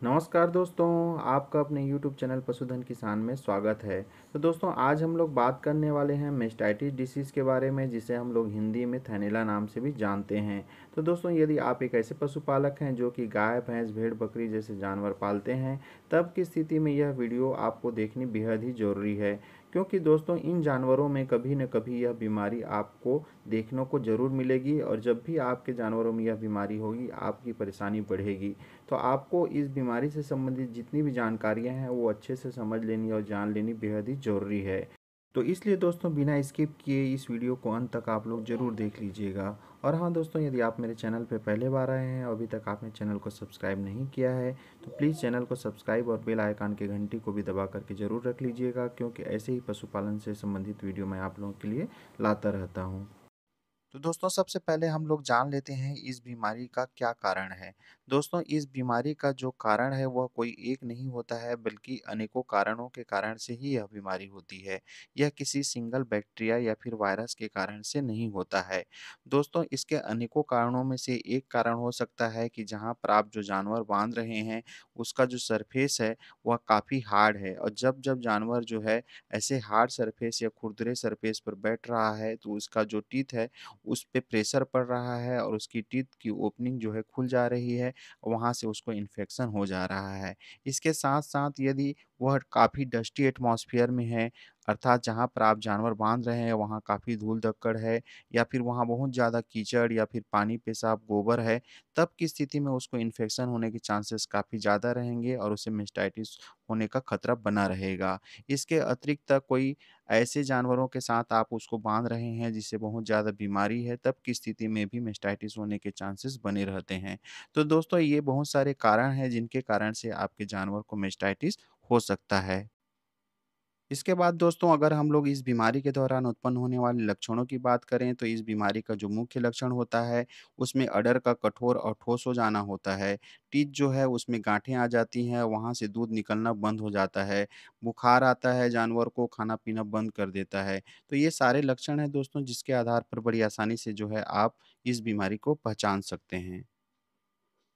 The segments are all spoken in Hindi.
नमस्कार दोस्तों, आपका अपने YouTube चैनल पशुधन किसान में स्वागत है। तो दोस्तों आज हम लोग बात करने वाले हैं मेस्टाइटिस डिसीज़ के बारे में, जिसे हम लोग हिंदी में थैनिला नाम से भी जानते हैं। तो दोस्तों यदि आप एक ऐसे पशुपालक हैं जो कि गाय, भैंस, भेड़, बकरी जैसे जानवर पालते हैं, तब की स्थिति में यह वीडियो आपको देखनी बेहद ही ज़रूरी है। क्योंकि दोस्तों इन जानवरों में कभी न कभी यह बीमारी आपको देखने को ज़रूर मिलेगी, और जब भी आपके जानवरों में यह बीमारी होगी आपकी परेशानी बढ़ेगी। तो आपको इस बीमारी से संबंधित जितनी भी जानकारियाँ हैं वो अच्छे से समझ लेनी और जान लेनी बेहद ही ज़रूरी है। तो इसलिए दोस्तों बिना स्किप किए इस वीडियो को अंत तक आप लोग ज़रूर देख लीजिएगा। और हाँ दोस्तों, यदि आप मेरे चैनल पर पहले बार आए हैं और अभी तक आपने चैनल को सब्सक्राइब नहीं किया है, तो प्लीज़ चैनल को सब्सक्राइब और बेल आइकन के घंटी को भी दबा करके ज़रूर रख लीजिएगा, क्योंकि ऐसे ही पशुपालन से संबंधित वीडियो मैं आप लोगों के लिए लाता रहता हूँ। तो दोस्तों सबसे पहले हम लोग जान लेते हैं इस बीमारी का क्या कारण है। दोस्तों इस बीमारी का जो कारण है वह कोई एक नहीं होता है, बल्कि अनेकों कारणों के कारण से ही यह बीमारी होती है। यह किसी सिंगल बैक्टीरिया या फिर वायरस के कारण से नहीं होता है। दोस्तों इसके अनेकों कारणों में से एक कारण हो सकता है कि जहाँ पर आप जो जानवर बांध रहे हैं उसका जो सरफेस है वह काफ़ी हार्ड है, और जब जब जानवर जो है ऐसे हार्ड सरफेस या खुरदरे सरफेस पर बैठ रहा है तो उसका जो टीथ है उस पे प्रेशर पड़ रहा है और उसकी टीथ की ओपनिंग जो है खुल जा रही है, वहाँ से उसको इन्फेक्शन हो जा रहा है। इसके साथ-साथ यदि वह काफ़ी डस्टी एटमॉस्फेयर में है, अर्थात जहाँ पर आप जानवर बाँध रहे हैं वहाँ काफ़ी धूल-धक्कड़ है, या फिर वहाँ बहुत ज़्यादा कीचड़ या फिर पानी, पेशाब, गोबर है, तब की स्थिति में उसको इन्फेक्शन होने के चांसेस काफ़ी ज़्यादा रहेंगे और उसे मेस्टाइटिस होने का खतरा बना रहेगा। इसके अतिरिक्त कोई ऐसे जानवरों के साथ आप उसको बाँध रहे हैं जिससे बहुत ज़्यादा बीमारी है, तब की स्थिति में भी मेस्टाइटिस होने के चांसेस बने रहते हैं। तो दोस्तों ये बहुत सारे कारण हैं जिनके कारण से आपके जानवर को मेस्टाइटिस हो सकता है। इसके बाद दोस्तों अगर हम लोग इस बीमारी के दौरान उत्पन्न होने वाले लक्षणों की बात करें, तो इस बीमारी का जो मुख्य लक्षण होता है उसमें अडर का कठोर और ठोस हो जाना होता है। टीथ जो है उसमें गांठें आ जाती हैं, वहाँ से दूध निकलना बंद हो जाता है। बुखार आता है, जानवर को खाना पीना बंद कर देता है। तो ये सारे लक्षण हैं दोस्तों जिसके आधार पर बड़ी आसानी से जो है आप इस बीमारी को पहचान सकते हैं।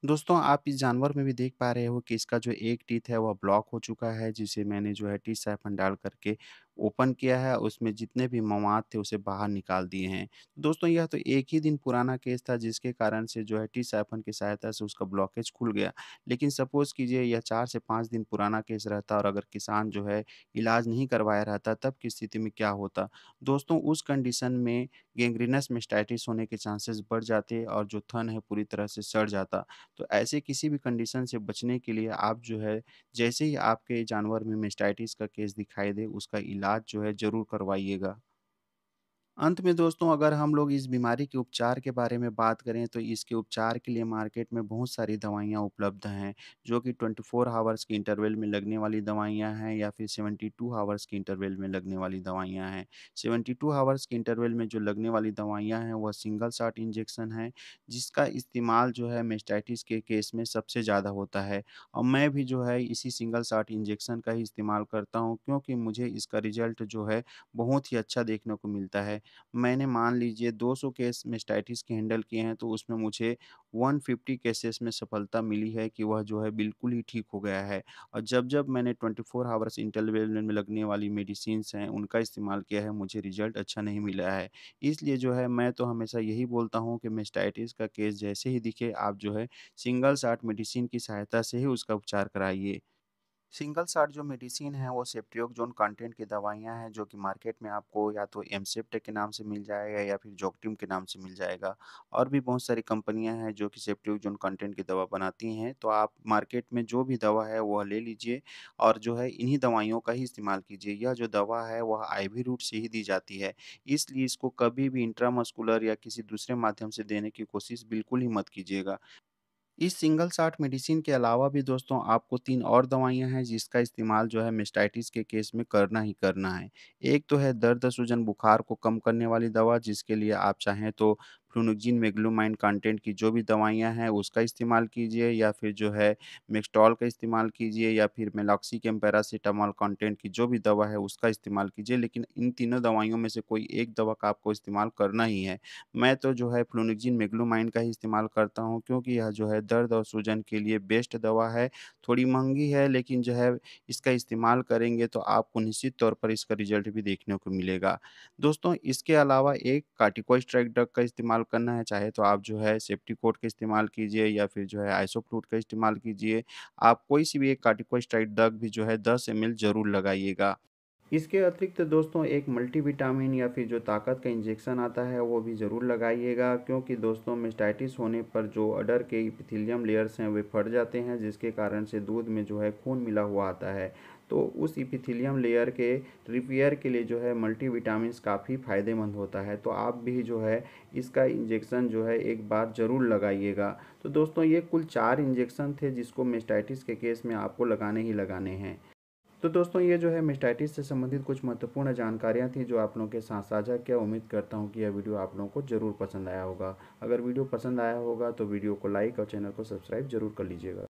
दोस्तों आप इस जानवर में भी देख पा रहे हो कि इसका जो एक टीथ है वह ब्लॉक हो चुका है, जिसे मैंने जो है टीथ साइफन डाल करके ओपन किया है, उसमें जितने भी मवाद थे उसे बाहर निकाल दिए हैं। दोस्तों यह तो एक ही दिन पुराना केस था जिसके कारण से जो है टीथ साइफन की सहायता से उसका ब्लॉकेज खुल गया। लेकिन सपोज़ कीजिए यह 4 से 5 दिन पुराना केस रहता और अगर किसान जो है इलाज नहीं करवाया रहता, तब की स्थिति में क्या होता? दोस्तों उस कंडीशन में गैंग्रीनस मेस्टाइटिस होने के चांसेस बढ़ जाते और जो थन है पूरी तरह से सड़ जाता। तो ऐसे किसी भी कंडीशन से बचने के लिए आप जो है जैसे ही आपके जानवर में मेस्टाइटिस का केस दिखाई दे उसका इलाज जो है ज़रूर करवाइएगा। अंत में दोस्तों अगर हम लोग इस बीमारी के उपचार के बारे में बात करें, तो इसके उपचार के लिए मार्केट में बहुत सारी दवाइयाँ उपलब्ध हैं, जो कि 24 हावर्स के इंटरवल में लगने वाली दवाइयाँ हैं या फिर 72 हावर्स के इंटरवल में लगने वाली दवाइयाँ हैं। 72 हावर्स के इंटरवल में जो लगने वाली दवाइयाँ हैं वह सिंगल शॉट इंजेक्शन है, जिसका इस्तेमाल जो है मेस्टाइटिस के केस में सबसे ज़्यादा होता है। और मैं भी जो है इसी सिंगल शॉट इंजेक्शन का ही इस्तेमाल करता हूँ, क्योंकि मुझे इसका रिज़ल्ट जो है बहुत ही अच्छा देखने को मिलता है। मैंने मान लीजिए 200 केस मेस्टाइटिस के हैंडल किए हैं, तो उसमें मुझे 150 केसेस में सफलता मिली है कि वह जो है बिल्कुल ही ठीक हो गया है। और जब-जब मैंने 24 हावर्स इंटरवल में लगने वाली मेडिसिन्स हैं, उनका इस्तेमाल किया है, मुझे रिज़ल्ट अच्छा नहीं मिला है। इसलिए जो है मैं तो हमेशा यही बोलता हूँ कि मेस्टाइटिस का केस जैसे ही दिखे, आप जो है सिंगल शॉट मेडिसिन की सहायता से ही उसका उपचार कराइए। सिंगल शॉट जो मेडिसिन है वो सेफ्ट्रियोक्सोन कंटेंट की दवाइयाँ हैं, जो कि मार्केट में आपको या तो एमसेप्टेक के नाम से मिल जाएगा या फिर जोक्टिम के नाम से मिल जाएगा। और भी बहुत सारी कंपनियां हैं जो कि सेफ्ट्रियोक्सोन कंटेंट की दवा बनाती हैं, तो आप मार्केट में जो भी दवा है वह ले लीजिए और जो है इन्हीं दवाइयों का ही इस्तेमाल कीजिए। यह जो दवा है वह आईवी रूट से ही दी जाती है, इसलिए इसको कभी भी इंट्रामस्कुलर या किसी दूसरे माध्यम से देने की कोशिश बिल्कुल ही मत कीजिएगा। इस सिंगल शॉट मेडिसिन के अलावा भी दोस्तों आपको 3 और दवाइयाँ हैं जिसका इस्तेमाल जो है मेस्टाइटिस के केस में करना ही करना है। एक तो है दर्द, सूजन, बुखार को कम करने वाली दवा, जिसके लिए आप चाहें तो फ्लुनोक्सिन मेग्लोमाइन कंटेंट की जो भी दवाइयाँ हैं उसका इस्तेमाल कीजिए, या फिर जो है मेक्सटॉल का इस्तेमाल कीजिए, या फिर मेलॉक्सिकम पैरासिटामॉल कंटेंट की जो भी दवा है उसका इस्तेमाल कीजिए। लेकिन इन तीनों दवाइयों में से कोई एक दवा का आपको इस्तेमाल करना ही है। मैं तो जो है फ्लुनोक्सिन मेग्लोमाइन का ही इस्तेमाल करता हूँ, क्योंकि यह जो है दर्द और सूजन के लिए बेस्ट दवा है। थोड़ी महँगी है, लेकिन जो है इसका इस्तेमाल करेंगे तो आपको निश्चित तौर पर इसका रिज़ल्ट भी देखने को मिलेगा। दोस्तों, इसके अलावा एक कॉर्टिकोस्टेरॉइड ड्रग का इस्तेमाल करना है, चाहे तो आप जो है सेफ्टिकोट का इस्तेमाल कीजिए, या फिर जो है आइसोफ्लूट का इस्तेमाल कीजिए। आप कोई सी भी एक कॉर्टिकोस्टेरॉइड ड्रग भी जो है 10 ml ज़रूर लगाइएगा। इसके अतिरिक्त दोस्तों एक मल्टीविटामिन या फिर जो ताकत का इंजेक्शन आता है वो भी ज़रूर लगाइएगा, क्योंकि दोस्तों मेस्टाइटिस होने पर जो अडर के एपिथेलियम लेयर्स हैं वे फट जाते हैं, जिसके कारण से दूध में जो है खून मिला हुआ आता है। तो उस एपिथेलियम लेयर के रिपेयर के लिए जो है मल्टीविटामिन्स काफ़ी फ़ायदेमंद होता है। तो आप भी जो है इसका इंजेक्शन जो है एक बार ज़रूर लगाइएगा। तो दोस्तों ये कुल 4 इंजेक्शन थे जिसको मेस्टाइटिस के केस में आपको लगाने ही लगाने हैं। तो दोस्तों ये जो है मेस्टाइटिस से संबंधित कुछ महत्वपूर्ण जानकारियाँ थी जो आप लोगों के साथ साझा किया। उम्मीद करता हूँ कि यह वीडियो आप लोगों को ज़रूर पसंद आया होगा। अगर वीडियो पसंद आया होगा तो वीडियो को लाइक और चैनल को सब्सक्राइब ज़रूर कर लीजिएगा।